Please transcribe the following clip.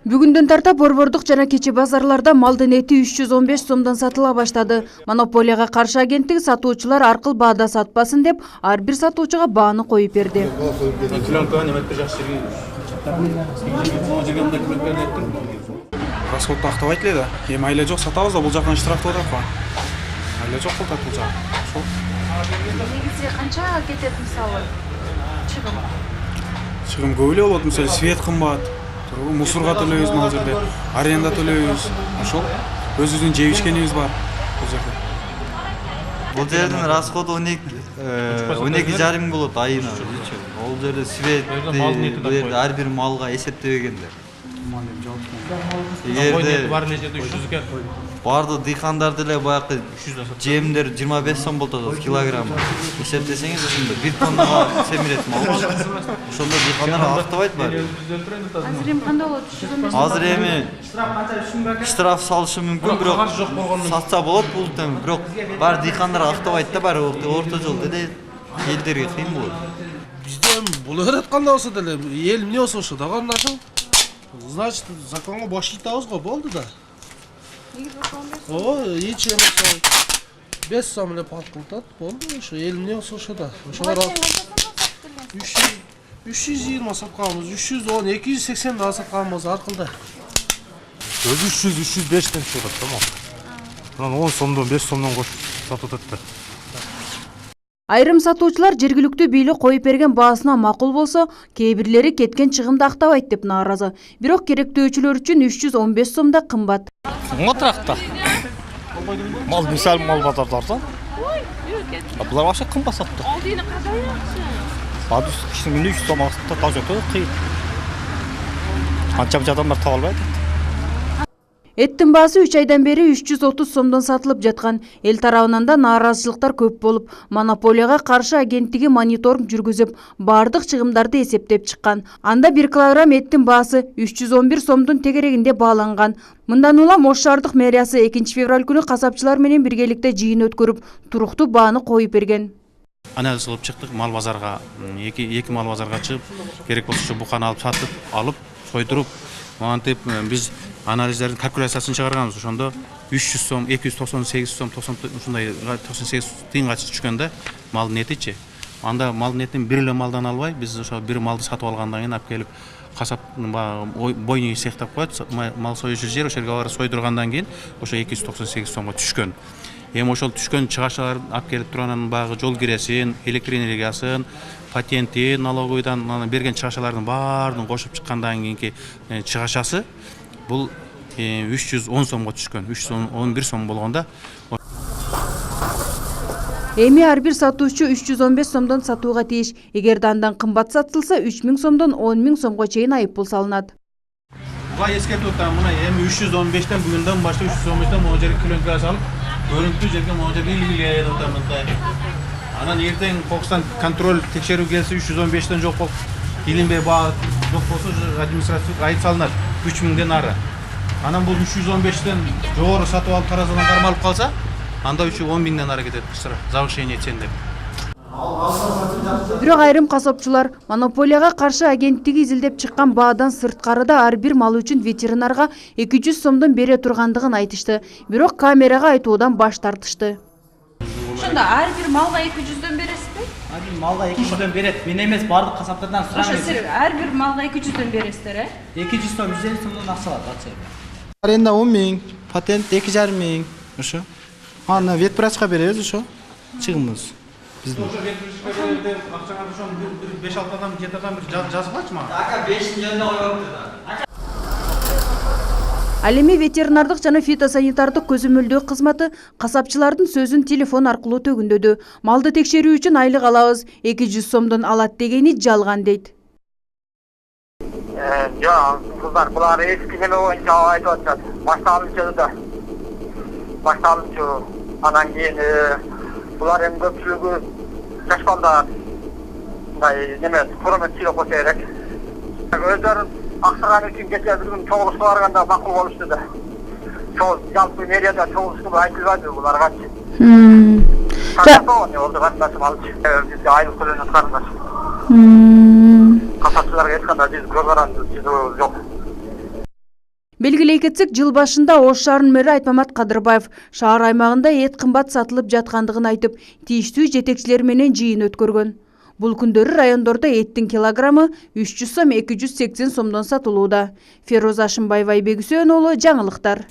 Бүгүндөн тарта борбордук жана кечи базарларда малдын эти 315 сомдон сатыла баштады. Монополияга каршы агенттиги сатуучулар аркыл баада сатпасын деп, ар бир сатуучуга бааны коюп берди. Расходду актабайт эле да. Эми айла жок сатабыз да, бул жактан штрафтап атат го. Айла жок кылат бул жак. Ошол. Негизи канча кетет мисалы? Чыгым көп эле болот, мисалы свет кымбат. Мусорга төлөйбүз мына жерде, аренда төлөйбүз. Ошол өзүбүздүн жеп ичкенибиз бар бул жерде. Бул жердин расходу 12,5 болот айына. Ол жерде свет, ар бир малга эсептебегенде. Эгерде бардык дыйкандар деле баягы жемдер 25 сом болот килограмм. Эсептесеңиз ошондо 1 тоннага семирет мал. Ошондо дыйкандар актабайт бар. Азыр эми кандай болот? Азыр эми штраф салышы мүмкүн, бирок сатса болот бул тем. Бирок бар дыйкандар актабайт да, бар орто жол деле элдерге кыйын болот. Бизде бул өткөндө болсо деле эл эмне болсо ошо да карындашым. Значит, законго бош итабыз го, болду да. О, эч эмес 5 сом эле пат кылтат, болду ошо эл эмне болсо ошо да. Ошого 320 сатканбыз, 310, 280 да сатканбыз аркылда. 300-305 чыгат тамам. Анан 10 сомдон 5 сомдон кошуп сатып атат. Айрым сатуучулар жергиликтүү бийлик коюп берген баасына макул болсо, кээ бирлери кеткен чыгымды актабайт деп нааразы. Бирок керектөөчүлөр үчүн 315 сомда кымбат. Кымбатыраак. Мал мисал мал базарларда. Булар башка кымбат сатты. Алдыны кадай жакшы. Бадус кишинин 300 сом астында таза кыйын. Канча адамдар таба албайт. Эттин баасы 3 айдан бери 330 сомдон сатылып жаткан. Эл тарабынан да нааразычылыктар көп болуп, монополияга каршы агенттиги мониторинг жүргүзүп, бардык чыгымдарды эсептеп чыккан. Анда 1 килограмм эттин баасы 311 сомдун тегерегинде бааланган. Мындан улам Ош шаардык мэриясы 2 февраль күнү касапчылар менен биргеликте жыйын өткөрүп, туруктуу бааны коюп берген. Анализ кылып чыктык, мал базарга, эки мал базарга чыгып, керек болсо ушу буканы алып сатып, алып, сойдуруп, мантип биз анализдердин калькуляциясын чыгарганбыз. Ошондо 300 сом, 298 сом, 90 ушундай 98 тыйынга түшкөндө малдын этичи. Анда малдын этин бир эле малдан албай, биз ошо бир малды сатып алгандан кийин алып келип касаптын бойну сехтеп коет, мал союучу жер, ошол жерге барып сойдургандан кийин ошо 298 сомго түшкөн. Эми ошол түшкөн чыгашаларды алып келип туруп, баягы жол киресин, электр энергиясын, патенти, налоговыйдан берген чыгашалардын баарын кошуп чыккандан кийинки чыгашасы бул 310 сомго түшкөн. 311 сом болгондо. Эми ар бир сатуучу 315 сомдон сатууга тийиш. Эгерде андан кымбат сатылса 3000 сомдон 10000 сомго чейин айыппул салынат. Буга эскертип атам, мына эми 315тен бүгүндөн баштап 315тен могу жерге клиентка салып, көрүнүктүү жерге могу жерге илгилей деп атам мындай. Анан эртең кокустан контроль текшерүү келсе 315тен жок болуп, илинбей баа жок болсо административдик айып салынат 3000ден ары. Анан бул 315тен жогору сатып алып таразадан кармалып калса, анда 10.000ден ары кетет быстро. Завышение цен деп. Бирок айрым касапчылар монополияга каршы агенттиги изилдеп чыккан баадан сырткары да ар бир мал үчүн ветеринарга 200 сомдон бере тургандыгын айтышты. Бирок камерага айтуудан баш тартышты. Ошондо ар бир малга 200дөн бересизби? Ар бир малга 200дөн берет. Мен эмес, бардык касаптардан сураңыз. Ошо сиз ар бир малга 200дөн бересиздер, 200 сом, 150 сомдон акча алат ачы. Аренда 10.000, патент 2.500, ошо. Аны ветврачка беребиз ошо. Чыгымыбыз. Биздин. Ошо ветврачка акчаңа ошо 5-6 адам, 7 адам жазылачы мага. Ака 5-нчи жөнүндө коюптур. Ал эми ветеринардык жана фитосанитардык көзөмөлдөө кызматы касапчылардын сөзүн телефон аркылуу төгүндөдү. Малды текшерүү үчүн айлык алабыз, 200 сомдон алат дегени жалган дейт. Жок, кыздар, булар эски неме боюнча айтып атат. Башталынчу. Анан кийин булар эми көпчүлүгү жашкандар. Мындай неме, хөрмөт сыйлап койсо керек. Өздөрүн аксаган үчүн кече бир күн чогулушка барганда макул болушту да. Жалпы мэрияда чогулушту айтылбады буларгачы. Не болду, катнашып алчу. Бизге айлык төлөнөт карындаш. Касапчыларга айтканда биз көз каранды, жок. Белгилей кетсек, жыл башында Ош шаарынын мэрі Айтмамат Кадырбаев шаар аймагында эт кымбат сатылып жаткандыгын айтып, тийиштүү жетекчилер менен жыйын өткөргөн. Бул күндөрү райондордо эттин килограммы 300 сом 280 сомдон сатылууда. Фероза Ашымбаева, Айбек Үсөнұлы, жаңылыктар.